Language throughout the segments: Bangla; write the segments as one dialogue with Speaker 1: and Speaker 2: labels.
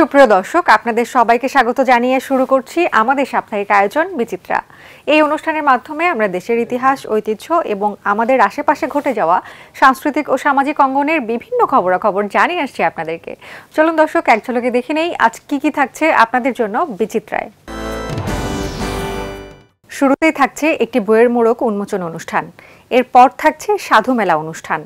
Speaker 1: সুপ্রিয় দর্শক, আপনাদের সবাইকে স্বাগত জানিয়ে শুরু করছি আমাদের সাপ্তাহিক আয়োজন বিচিত্রা। এই অনুষ্ঠানের মাধ্যমে আমরা দেশের ইতিহাস, ঐতিহ্য এবং আমাদের আশেপাশে ঘটে যাওয়া সাংস্কৃতিক ও সামাজিক অঙ্গনের বিভিন্ন খবরাখবর জানিয়ে আসছি আপনাদেরকে। চলুন দর্শক, এক ঝলকে দেখে নেই আজ কি থাকছে আপনাদের জন্য বিচিত্রায়। শুরুতেই থাকছে একটি বইয়ের মোড়ক উন্মোচন অনুষ্ঠান, এরপর থাকছে সাধু মেলা অনুষ্ঠান,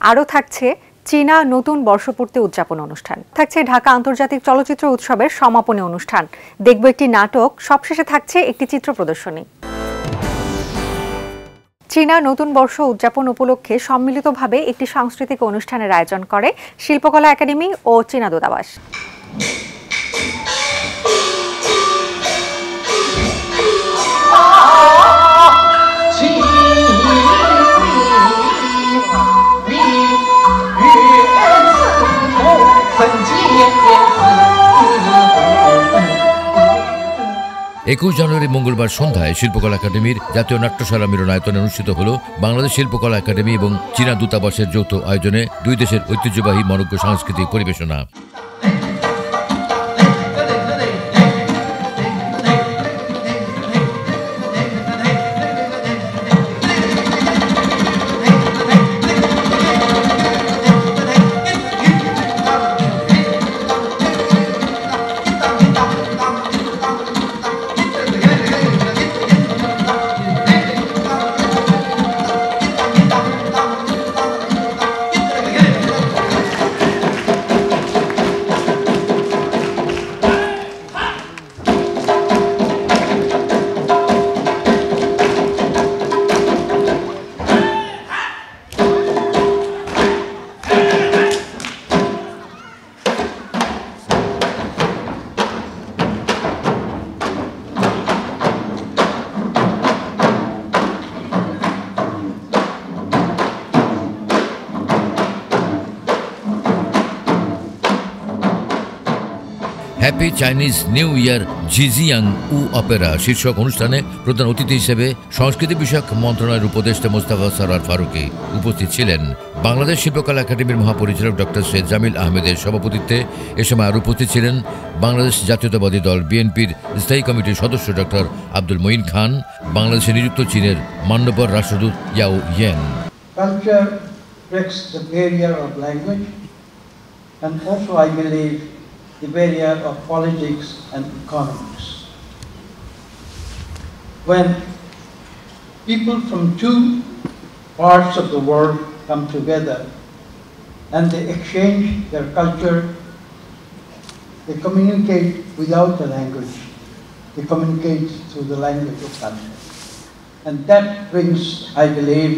Speaker 1: আরও থাকছে চীনা নতুন বর্ষপূর্তি উদযাপন অনুষ্ঠান, থাকছে ঢাকা আন্তর্জাতিক চলচ্চিত্র উৎসবের সমাপনী অনুষ্ঠান, দেখব একটি নাটক, সবশেষে থাকছে একটি চিত্র প্রদর্শনী। চীনা নতুন বর্ষ উদযাপন উপলক্ষে সম্মিলিতভাবে একটি সাংস্কৃতিক অনুষ্ঠানের আয়োজন করে শিল্পকলা একাডেমি ও চীনা দূতাবাস।
Speaker 2: জানুয়ারি মঙ্গলবার সন্ধ্যায় শিল্পকলা একাডেমির জাতীয় নাট্যশালা মিলনায়তনে অনুষ্ঠিত হল বাংলাদেশ শিল্পকলা একাডেমি এবং চীনা দূতাবাসের যৌথ আয়োজনে দুই দেশের ঐতিহ্যবাহী মনোজ্ঞ সাংস্কৃতিক পরিবেশনা। Happy Chinese new year Zhejiang Wu opera শীর্ষক অনুষ্ঠানে প্রধান অতিথি হিসেবে সংস্কৃতি বিষয়ক মন্ত্রণালয়ের উপদেষ্টা মোস্তফা সরওয়ার ফারুকী উপস্থিত ছিলেন। বাংলাদেশ শিল্পকলা একাডেমির মহাপরিচালক ডক্টর সৈয়দ জামিল আহমেদের সভাপতিত্বে এ সময় আরও উপস্থিত ছিলেন বাংলাদেশ জাতীয়তাবাদী দল বিএনপির স্থায়ী কমিটির সদস্য ডক্টর আব্দুল মঈন খান, বাংলাদেশে নিযুক্ত চীনের মান্যবর রাষ্ট্রদূত ইয়াও yen.
Speaker 3: Culture breaks the barrier of language and also, I believe, the barrier of politics and economics. When people from two parts of the world come together and they exchange their culture, they communicate without a language. They communicate through the language of culture. And that brings, I believe,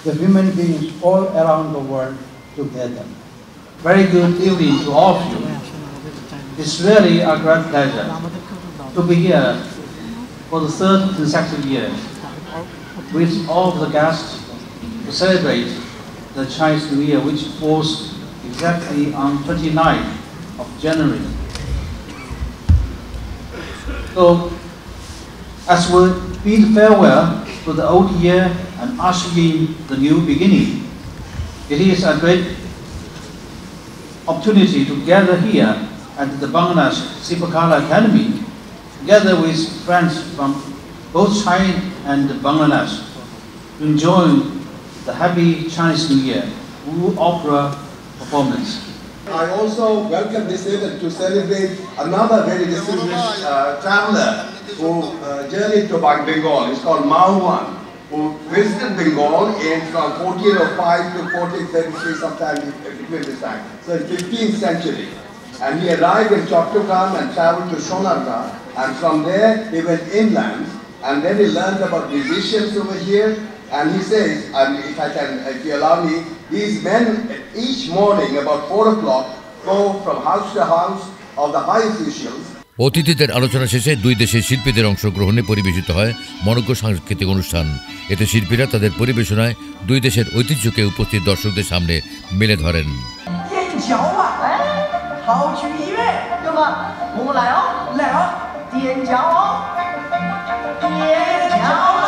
Speaker 3: the human beings all around the world together.
Speaker 4: Very good evening to all of you. It's really a great pleasure to be here for the third consecutive year with all of the guests to celebrate the Chinese New Year, which falls exactly on 29th of January. So, as we bid farewell to the old year and usher in the new beginning, it is a great opportunity to gather here at the Bangladesh শিল্পকলা Academy, together with friends from both China and Bangladesh, to enjoy the happy Chinese New Year opera performance.
Speaker 5: I also welcome this event to celebrate another very distinguished traveler who journeyed to Bengal. It's called Mao Wan, who visited Bengal in from 1405 to 1433, sometime between this time. So in 15th century. And he arrived in Chattogram and traveled to Sonargaon, and from there he went inland, and then he learned about musicians over here. And he says, and if you allow me, these men each morning about 4 o'clock go from house to house of the high officials.
Speaker 2: অতিথিদের আলোচনা শেষে দুই দেশের শিল্পীদের অংশগ্রহণে পরিবেশিত হয় মনোজ্ঞ সাংস্কৃতিক অনুষ্ঠান। এতে শিল্পীরা তাদের পরিবেশনায় দুই দেশের ঐতিহ্যকে উপস্থিত দর্শকদের সামনে মেলে ধরেন।
Speaker 6: 好曲音乐，对吗？我们来哦，来哦，踮脚哦，踮脚哦。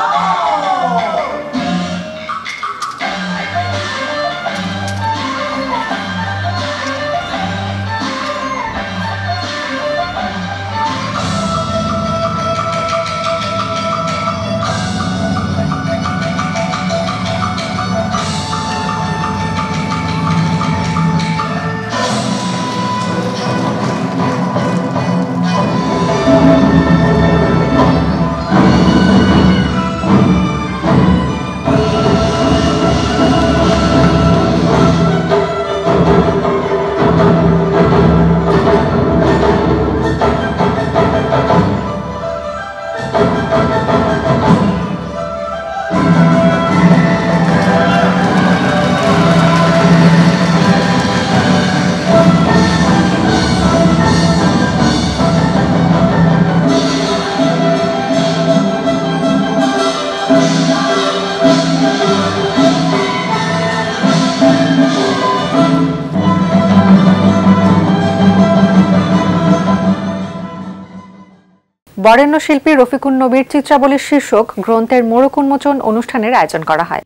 Speaker 1: বরেণ্য শিল্পী রফিকুন নবীর চিত্রাবলী শীর্ষক গ্রন্থের মোড়ক উন্মোচন অনুষ্ঠানের আয়োজন করা হয়।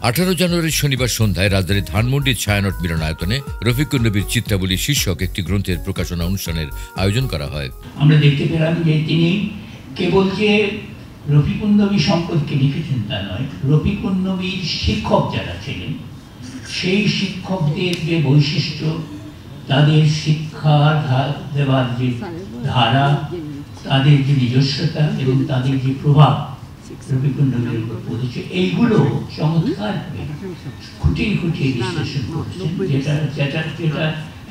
Speaker 2: 18 জানুয়ারি শনিবার সন্ধ্যায় রাজধানীর ধানমন্ডির ছায়ানট মিলনায়তনে রফিকুন নবীর চিত্রাবলী শীর্ষক একটি গ্রন্থের প্রকাশনা অনুষ্ঠানের আয়োজন করা হয়।
Speaker 7: আমরা দেখতে পেলাম যে তিনি কেবল যে রফিকুন নবী সম্পর্কে লিখেছেন তা নয়, রফিকুন নবীর শিক্ষক যারা ছিলেন সেই শিক্ষকদের যে বৈশিষ্ট্য, তাদের শিক্ষা দেওয়ার যে ধারা, তাদের যে নিজস্বতা এবং তাদের যে প্রভাব রফিকুন নবীর উপর পড়েছে, এইগুলো চমৎকার খুঁটিয়ে খুঁটিয়ে বিশ্লেষণ করেছেন, যেটা যেটা যেটা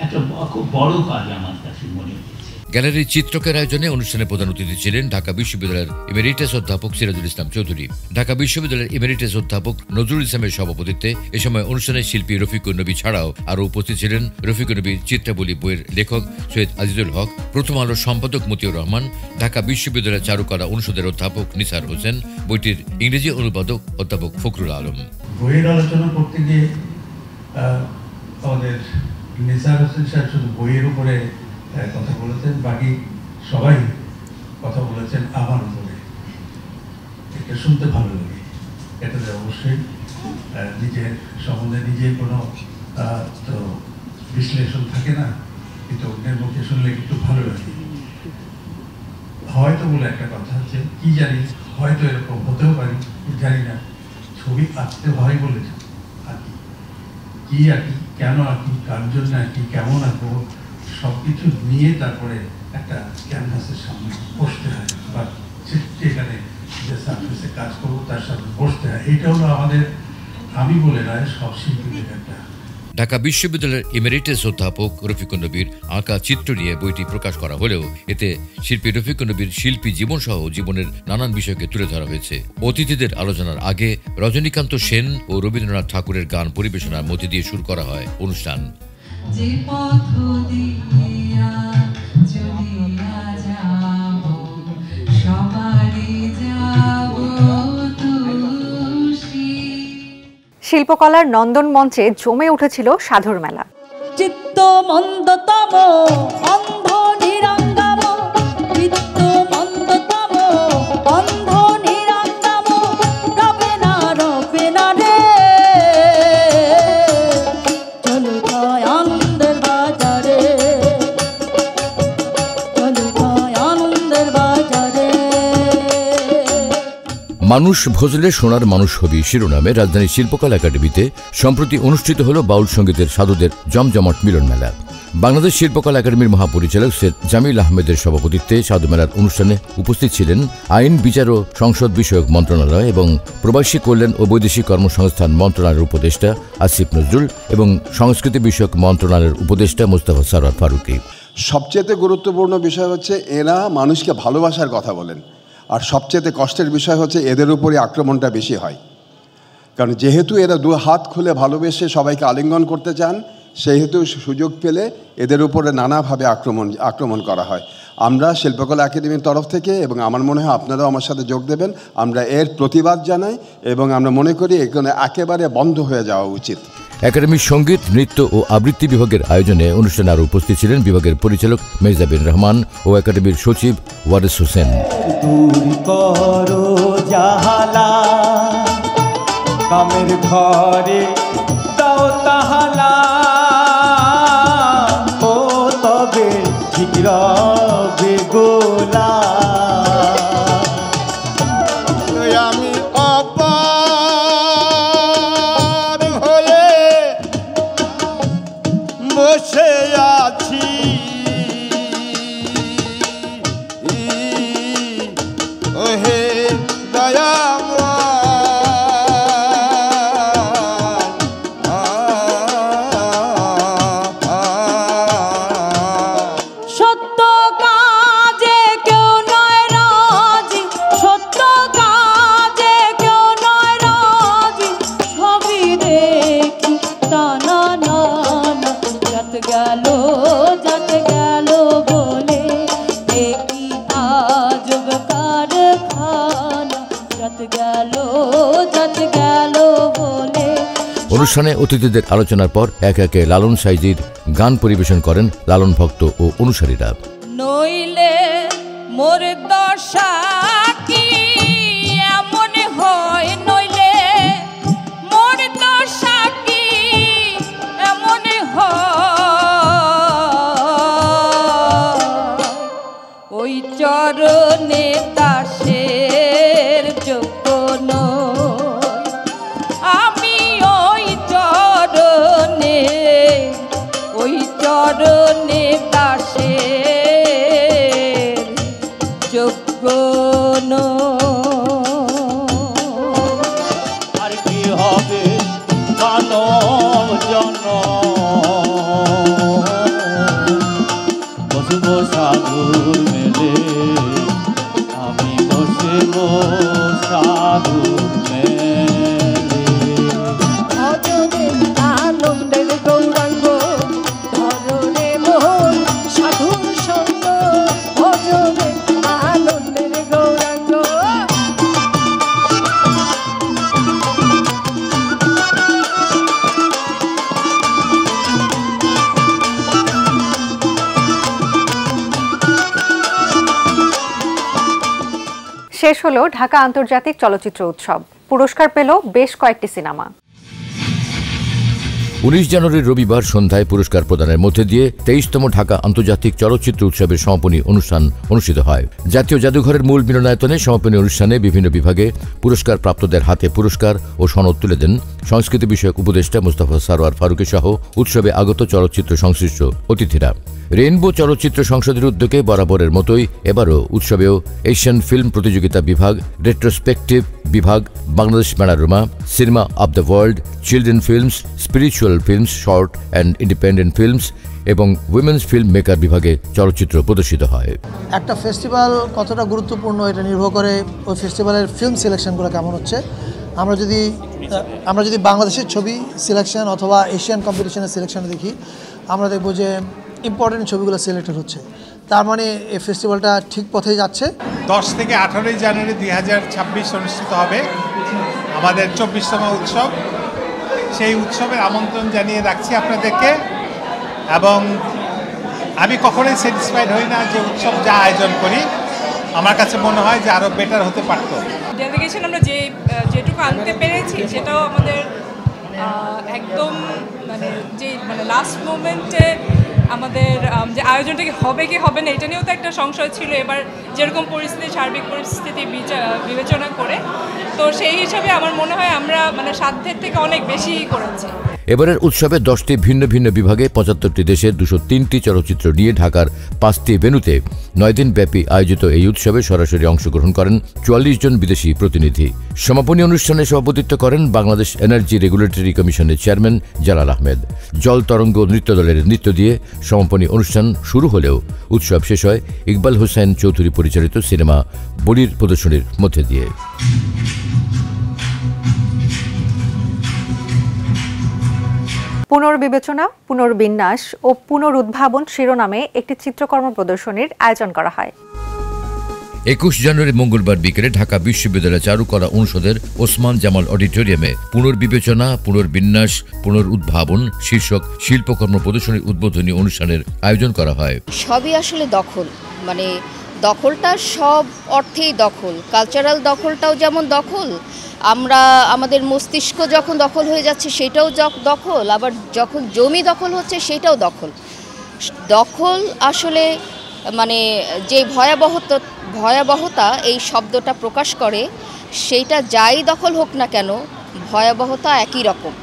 Speaker 7: একটা খুব বড় কাজ আমার কাছে মনে হয়েছে।
Speaker 2: গ্যালারির চিত্রকের আয়োজনে অনুষ্ঠানে প্রধান অতিথি ছিলেন ঢাকা বিশ্ববিদ্যালয়ের এমেরিটাস অধ্যাপক সিরাজুল ইসলাম চৌধুরী। ঢাকা বিশ্ববিদ্যালয়ের এমেরিটাস অধ্যাপক নজরুল ইসলামের সভাপতিত্বে এ সময় অনুষ্ঠানে শিল্পী রফিকুন নবী ছাড়াও আরও উপস্থিত ছিলেন রফিকুন নবী চিত্রাবলী বইয়ের লেখক সৈয়দ আজিজুল হক, প্রথম আলোর সম্পাদক মতিউর রহমান, ঢাকা বিশ্ববিদ্যালয়ের চারুকলা অনুষদের অধ্যাপক নিসার হোসেন, বইটির ইংরেজি অনুবাদক অধ্যাপক ফখরুল আলম।
Speaker 8: বইয়ের আলোচনা করতে গিয়ে আমাদের নিসার হোসেন সাহেব শুধু বইয়ের উপরে কথা বলেছেন, বাকি সবাই কথা বলেছেন আমার উপরে। এটা শুনতে ভালো লাগে, এটাতে অবশ্যই নিজের সম্বন্ধে নিজের কোনো তো বিশ্লেষণ থাকে না, কিন্তু অন্যের মুখে শুনলে একটু ভালো লাগে। হয়তো বলে একটা কথা আছে, কি জানি, হয়তো এরকম হতেও পারি, জানি না। ছবি আঁকতে হয় বলে আঁকি, কি আঁকি, কেন আঁকি, কার জন্য আঁকি, কেমন আঁকবো, সবকিছু নিয়ে তারপরে একটা ক্যানভাসের সামনে বসতে হয়, বা এখানে যে সার্ভিসে কাজ করবো তার সামনে বসতে হয়। এটা হলো আমাদের, আমি বলে নয়, সব শিল্পীদের একটা।
Speaker 2: ঢাকা বিশ্ববিদ্যালয়ের এমেরিটাস অধ্যাপক রফিকুন নবীর আঁকা চিত্র নিয়ে বইটি প্রকাশ করা হলেও এতে শিল্পী রফিকুন নবীর শিল্পী জীবন সহ জীবনের নানান বিষয়কে তুলে ধরা হয়েছে। অতিথিদের আলোচনার আগে রজনীকান্ত সেন ও রবীন্দ্রনাথ ঠাকুরের গান পরিবেশনার মধ্যে দিয়ে শুরু করা হয় অনুষ্ঠান।
Speaker 9: যে পথ দিয়া চলিয়া যাব, সবারই যাব তুষি।
Speaker 1: শিল্পকলার নন্দন মঞ্চে জমে উঠেছিল সাধুর মেলা।
Speaker 9: চিত্ত মন্দতম অন্ধ নিরঙ্গম, চিত্ত মন্দতম অন্ধ নিরঙ্গম, রবে না রে, চলো ভাই আনন্দের বাজারে, চলো ভাই আনন্দের বাজারে।
Speaker 2: মানুষ ভজলে সোনার মানুষ হবি শিরোনামে রাজধানীর শিল্পকলা একাডেমিতে সম্প্রতি অনুষ্ঠিত হল বাউল সঙ্গীতের সাধুদের জমজমাট মিলন মেলা। বাংলাদেশ শিল্পকলা একাডেমির মহাপরিচালক সৈয়দ জামিল আহমেদের সভাপতিত্বে সাধু মেলার অনুষ্ঠানে উপস্থিত ছিলেন আইন, বিচার ও সংসদ বিষয়ক মন্ত্রণালয় এবং প্রবাসী কল্যাণ ও বৈদেশিক কর্মসংস্থান মন্ত্রণালয়ের উপদেষ্টা আসিফ নজরুল এবং সংস্কৃতি বিষয়ক মন্ত্রণালয়ের উপদেষ্টা মোস্তফা সরওয়ার ফারুকী।
Speaker 5: সবচেয়ে গুরুত্বপূর্ণ বিষয় হচ্ছে এরা মানুষকে ভালোবাসার কথা বলেন, আর সবচেয়ে কষ্টের বিষয় হচ্ছে এদের উপরে আক্রমণটা বেশি হয়। কারণ যেহেতু এরা দু হাত খুলে ভালোবেসে সবাইকে আলিঙ্গন করতে চান, সেহেতু সুযোগ পেলে এদের উপরে নানাভাবে আক্রমণ করা হয়। আমরা শিল্পকলা একাডেমির তরফ থেকে, এবং আমার মনে হয় আপনারাও আমার সাথে যোগ দেবেন, আমরা এর প্রতিবাদ জানাই এবং আমরা মনে করি এখানে একেবারে বন্ধ হয়ে যাওয়া উচিত।
Speaker 2: একাডেমির সঙ্গীত, নৃত্য ও আবৃত্তি বিভাগের আয়োজনে অনুষ্ঠানে আরও উপস্থিত ছিলেন বিভাগের পরিচালক মেজদা বিন রহমান ও একাডেমির সচিব ওয়ারিস হোসেন।
Speaker 10: দূর করো জাহালা, কামের ঘরে দাও তাহালা, ও তবে ঠিক রবে গোলা।
Speaker 5: আমি অপার হয়ে বসে আছি, ওহে
Speaker 9: সত্য
Speaker 2: অনুষ্ঠানে অতিথিদের আলোচনার পর একে একে লালন সাইজির গান পরিবেশন করেন লালন ভক্ত ও অনুসারীরা।
Speaker 9: নইলে মোর দশা কি এমন হয়, নইলে মোর দশা কি এমন হয়, ওই চরণে দাসের যোগ্য নই, আমি ওই চরণে দাসের যোগ্য
Speaker 10: আর কি হবে মানব জন্ম, বসব সাধুর মেলে, আমি বসব সাধুর মেলে।
Speaker 9: আনন্দের গৌরাঙ্গ ধরনে মোহন সাধুর সঙ্গ, ভজনে আনন্দের গৌরাঙ্গ।
Speaker 1: শেষ হলো ঢাকা আন্তর্জাতিক চলচ্চিত্র উৎসব। পুরস্কার পেল বেশ কয়েকটি সিনেমা।
Speaker 2: 19 জানুয়ারি রবিবার সন্ধ্যায় পুরস্কার প্রদানের মধ্যে দিয়ে 23তম ঢাকা আন্তর্জাতিক চলচ্চিত্র উৎসবের সমাপনী অনুষ্ঠান অনুষ্ঠিত হয়। জাতীয় জাদুঘরের মূল মিলনায়তনে সমাপনী অনুষ্ঠানে বিভিন্ন বিভাগে পুরস্কার প্রাপ্তদের হাতে পুরস্কার ও সনদ তুলে দেন সংস্কৃতি বিষয়ক উপদেষ্টা মোস্তফা সরোয়ার ফারুকী সহ উৎসবে আগত চলচ্চিত্র সংশ্লিষ্ট অতিথিরা। রেইনবো চলচ্চিত্র সংসদের উদ্যোগে বরাবরের মতোই এবারও উৎসবেও এশিয়ান ফিল্ম প্রতিযোগিতা বিভাগ, রেট্রোস্পেকটিভ বিভাগ, Bangladesh panorama, cinema of the world, children films, spiritual films, short and independent films এবং উইমেন্স ফিল্ম মেকার বিভাগে চলচ্চিত্র প্রদর্শিত হয়।
Speaker 11: একটা ফেস্টিভ্যাল কতটা গুরুত্বপূর্ণ এটা নির্ভর করে ওই ফেস্টিভ্যালের ফিল্ম সিলেকশনগুলো কেমন হচ্ছে। আমরা যদি বাংলাদেশের ছবি সিলেকশন অথবা এশিয়ান কম্পিটিশনের সিলেকশন দেখি, আমরা দেখব যে ইম্পর্টেন্ট ছবিগুলো সিলেক্টেড হচ্ছে, তার মানে এই ফেস্টিভ্যালটা ঠিক পথেই যাচ্ছে।
Speaker 12: 10 থেকে 18 জানুয়ারি 2026 অনুষ্ঠিত হবে আমাদের 24তম উৎসব। সেই উৎসবের আমন্ত্রণ জানিয়ে রাখছি আপনাদেরকে, এবং আমি কখনোই স্যাটিসফাইড হই না যে উৎসব যা আয়োজন করি, আমার কাছে মনে হয় যে আরও বেটার হতে পারত।
Speaker 13: ডেলিগেশন আমরা যেটুকু আনতে পেরেছি সেটাও আমাদের একদম মানে লাস্ট মোমেন্টে আমাদের যে আয়োজনটা হবে কি হবে না এটা নিয়েও তো একটা সংশয় ছিল। এবার যেরকম পরিস্থিতি, সার্বিক পরিস্থিতি বিবেচনা করে, তো সেই হিসাবে আমার মনে হয় আমরা মানে সাধ্যের থেকে অনেক বেশি করেছি।
Speaker 2: এবারের উৎসবে 10টি ভিন্ন ভিন্ন বিভাগে 75টি দেশের 203টি চলচ্চিত্র নিয়ে ঢাকার 5টি ভেন্যুতে 9 দিন ব্যাপী আয়োজিত এই উৎসবে সরাসরি অংশগ্রহণ করেন 44 জন বিদেশি প্রতিনিধি। সমাপনী অনুষ্ঠানে সভাপতিত্ব করেন বাংলাদেশ এনার্জি রেগুলেটরি কমিশনের চেয়ারম্যান জালাল আহমেদ। জল তরঙ্গ নৃত্য দলের নৃত্য দিয়ে সমাপনী অনুষ্ঠান শুরু হলেও উৎসব শেষ হয় ইকবাল হোসেন চৌধুরী পরিচালিত সিনেমা বলির প্রদর্শনীর মধ্যে দিয়ে।
Speaker 1: পুনর্বিবেচনা, পুনর্বিন্যাস ও পুনরুদ্ভাবন শিরোনামে একটি চিত্রকর্ম প্রদর্শনীর আয়োজন করা হয়।
Speaker 2: 21 জানুয়ারি মঙ্গলবার বিকেলে ঢাকা বিশ্ববিদ্যালয় চারুকলা অনুষদের ওসমান জামাল অডিটোরিয়ামে পুনর্বিবেচনা, পুনর্বিন্যাস, পুনরুদ্ভাবন শীর্ষক শিল্পকর্ম প্রদর্শনীর উদ্বোধনী অনুষ্ঠানের আয়োজন করা হয়।
Speaker 14: সবই আসলে দখল, মানে দখলটা সব অর্থেই দখল। কালচারাল দখলটাও যেমন দখল, আমরা আমাদের মস্তিষ্ক যখন দখল হয়ে যাচ্ছে সেটাও দখল, আবার যখন জমি দখল হচ্ছে সেটাও দখল। দখল আসলে মানে যে ভয়াবহতা এই শব্দটা প্রকাশ করে, সেইটা যাই দখল হোক না কেন, ভয়াবহতা একই রকম।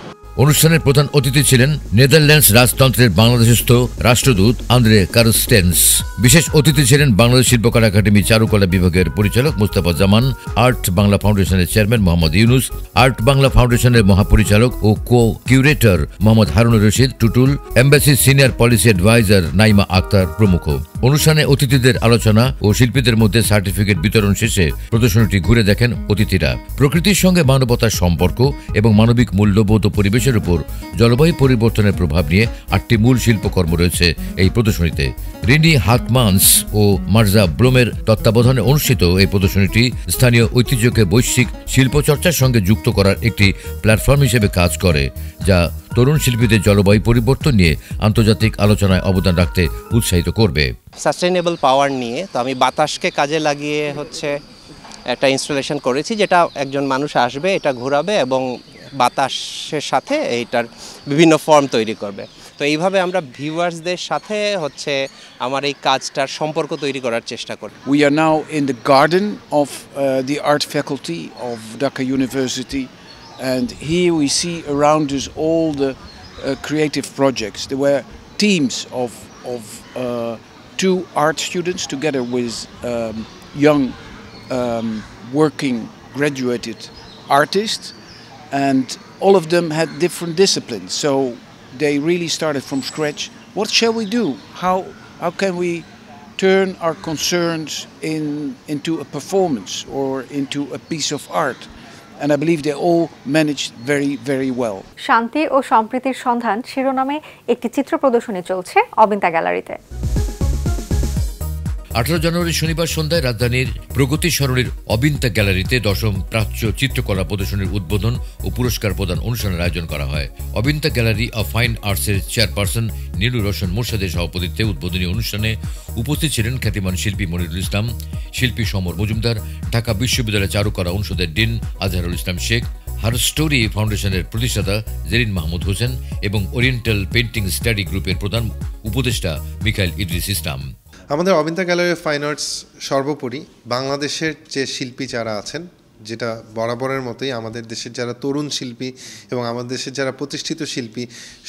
Speaker 2: অনুষ্ঠানের প্রধান অতিথি ছিলেন নেদারল্যান্ডস রাজতন্ত্রের বাংলাদেশস্থ রাষ্ট্রদূত আন্দ্রে কারস্টেন্স। বিশেষ অতিথি ছিলেন বাংলাদেশ শিল্পকলা একাডেমি চারুকলা বিভাগের পরিচালক মুস্তাফা জামান, আর্ট বাংলা ফাউন্ডেশনের চেয়ারম্যান মোহাম্মদ ইউনুস, আর্ট বাংলা ফাউন্ডেশনের মহাপরিচালক ও কো কিউরেটর মোহাম্মদ হারুনুর রশিদ টুটুল, এম্বাসির senior policy adviser Naima Akter প্রমুখ। অনুষ্ঠানে অতিথিদের আলোচনা ও শিল্পীদের মধ্যে সার্টিফিকেট বিতরণ শেষে প্রদর্শনীটি ঘুরে দেখেন অতিথিরা। প্রকৃতির সঙ্গে মানবতার সম্পর্ক এবং মানবিক মূল্যবোধ ও পরিবেশ পরিবেশের উপর জলবায়ু পরিবর্তনের প্রভাব নিয়ে 8টি মূল শিল্পকর্ম রয়েছে এই প্রদর্শনীতে। রিনি হাকমান্স ও মার্জা ব্লুমের তত্ত্বাবধানে অনুষ্ঠিত এই প্রদর্শনীটি স্থানীয় ঐতিহ্যকে বৈশ্বিক শিল্পচর্চার সঙ্গে যুক্ত করার একটি প্ল্যাটফর্ম হিসেবে কাজ করে, যা তরুণ শিল্পীদের জলবায়ু পরিবর্তন নিয়ে আন্তর্জাতিক আলোচনায় অবদান রাখতে উৎসাহিত করবে।
Speaker 15: সাস্টেইনেবল পাওয়ার নিয়ে তো আমি বাতাসকে কাজে লাগিয়ে একটা ইনস্টলেশন করেছি, যেটা একজন মানুষ আসবে, এটা ঘোরাবে এবং বাতাসের সাথে এইটার বিভিন্ন ফর্ম তৈরি করবে। তো এইভাবে আমরা ভিউয়ার্সদের সাথে আমার এই কাজটার সম্পর্ক তৈরি করার চেষ্টা করি।
Speaker 16: We are now in the garden of the art faculty of Dhaka University, and here we see around us all the creative projects. There were teams of 2 art students together with young working graduated artists, and all of them had different disciplines, so they really started from scratch. What shall we do? How can we turn our concerns into a performance or into a piece of art? And I believe they all managed very, very well.
Speaker 1: শান্তি ও সম্প্রীতির সন্ধান শিরোনামে একটি চিত্র প্রদর্শনী চলছে অবিন্তা গ্যালারিতে।
Speaker 2: 18 জানুয়ারি শনিবার সন্ধ্যায় রাজধানীর প্রগতি সরণির অবিন্তা গ্যালারিতে 10ম প্রাচ্য চিত্রকলা প্রদর্শনীর উদ্বোধন ও পুরস্কার প্রদান অনুষ্ঠানের আয়োজন করা হয়। অবিন্তা গ্যালারি অফ ফাইন আর্টসের চেয়ারপারসন নীলু রোশন মোর্শেদের সভাপতিত্বে উদ্বোধনী অনুষ্ঠানে উপস্থিত ছিলেন খ্যাতিমান শিল্পী মনিরুল ইসলাম, শিল্পী সমর মজুমদার, ঢাকা বিশ্ববিদ্যালয়ের চারুকলা অনুষদের dean Azharul Islam Sheikh, her story ফাউন্ডেশনের প্রতিষ্ঠাতা জেরিন মাহমুদ হোসেন এবং ওরিয়েন্টাল পেইন্টিং স্টাডি গ্রুপের প্রধান উপদেষ্টা মিখাইল ইদ্রিস ইসলাম।
Speaker 17: আমাদের Abinta gallery of fine arts সর্বোপরি বাংলাদেশের যে শিল্পী যারা আছেন, যেটা বরাবরের মতোই আমাদের দেশের যারা তরুণ শিল্পী এবং আমাদের দেশের যারা প্রতিষ্ঠিত শিল্পী,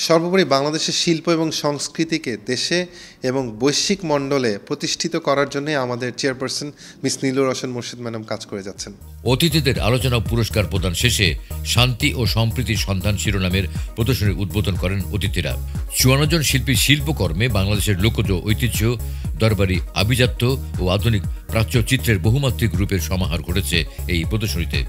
Speaker 17: সর্বোপরি বাংলাদেশের শিল্প এবং সংস্কৃতিকে দেশে এবং বৈশ্বিক মণ্ডলে প্রতিষ্ঠিত করার জন্য আমাদের chairperson miss Nilu Roshan Morshed madam কাজ করে যাচ্ছেন।
Speaker 2: অতিথিদের আলোচনা পুরস্কার প্রদান শেষে শান্তি ও সম্প্রীতির সন্ধান শিরোনামের প্রদর্শনীর উদ্বোধন করেন অতিথিরা। 54 জন শিল্পীর শিল্পকর্মে বাংলাদেশের লোকজ ঐতিহ্য, দরবারি আভিজাত্য ও আধুনিক প্রাচ্য চিত্রের বহুমাত্রিক রূপের সমাহার ঘটেছে এই প্রদর্শনীতে।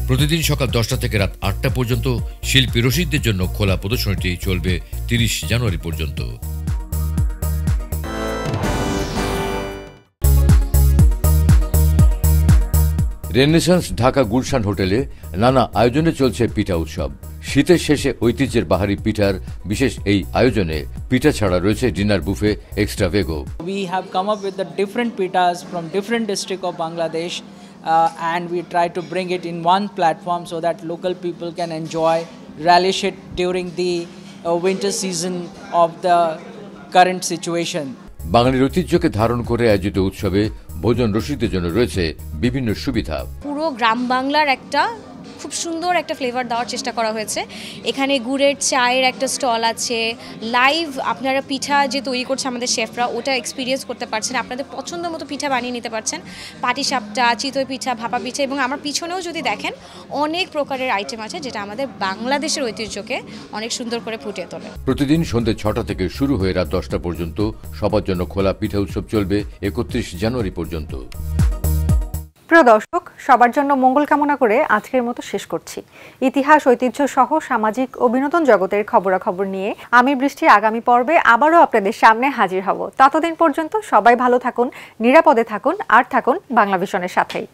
Speaker 2: প্রতিদিন সকাল 10টা থেকে রাত 8টা পর্যন্ত শিল্পী রসিকদের জন্য খোলা প্রদর্শনীটি চলবে 30 জানুয়ারি পর্যন্ত। রেনেসান্স ঢাকা গুলশান হোটেলে নানা আয়োজনে চলছে পিঠা উৎসব। শীতের শেষে ঐতিহ্যের বাহারি পিঠার বিশেষ এই আয়োজনে পিঠা ছাড়া রয়েছে ডিনার বুফে এক্সট্রা ভেগো।
Speaker 18: We have come up with the different pitas from different districts of Bangladesh and we try to bring it in one platform so that local people can enjoy, relish it during the winter season of the current situation.
Speaker 2: বাঙালির ঐতিহ্যকে ধারণ করে আয়োজিত উৎসবে ভোজন রসিকদের জন্য রয়েছে বিভিন্ন সুবিধা।
Speaker 19: পুরো গ্রাম বাংলার একটা খুব সুন্দর একটা ফ্লেভার দেওয়ার চেষ্টা করা হয়েছে। এখানে গুড়ের চায়ের একটা স্টল আছে, লাইভ আপনারা পিঠা যে তৈরি করছে আমাদের শেফরা, ওটা এক্সপিরিয়েন্স করতে পারছেন, আপনাদের পছন্দ মতো পিঠা বানিয়ে নিতে পারছেন। পাটিসাপটা, চিতই পিঠা, ভাপা পিঠা, এবং আমার পিছনেও যদি দেখেন অনেক প্রকারের আইটেম আছে যেটা আমাদের বাংলাদেশের ঐতিহ্যকে অনেক সুন্দর করে ফুটিয়ে তোলে।
Speaker 2: প্রতিদিন সন্ধ্যে 6টা থেকে শুরু হয়ে রাত 10টা পর্যন্ত সবার জন্য খোলা পিঠা উৎসব চলবে 31 জানুয়ারি পর্যন্ত।
Speaker 1: প্রিয় দর্শক, সবার জন্য মঙ্গল কামনা করে আজকের মতো শেষ করছি। ইতিহাস, ঐতিহ্য সহ সামাজিক ও বিনোদন জগতের খবরাখবর নিয়ে আমি বৃষ্টি আগামী পর্বে আবারও আপনাদের সামনে হাজির হব। ততদিন পর্যন্ত সবাই ভালো থাকুন, নিরাপদে থাকুন, আর থাকুন বাংলা ভিশনের সাথেই।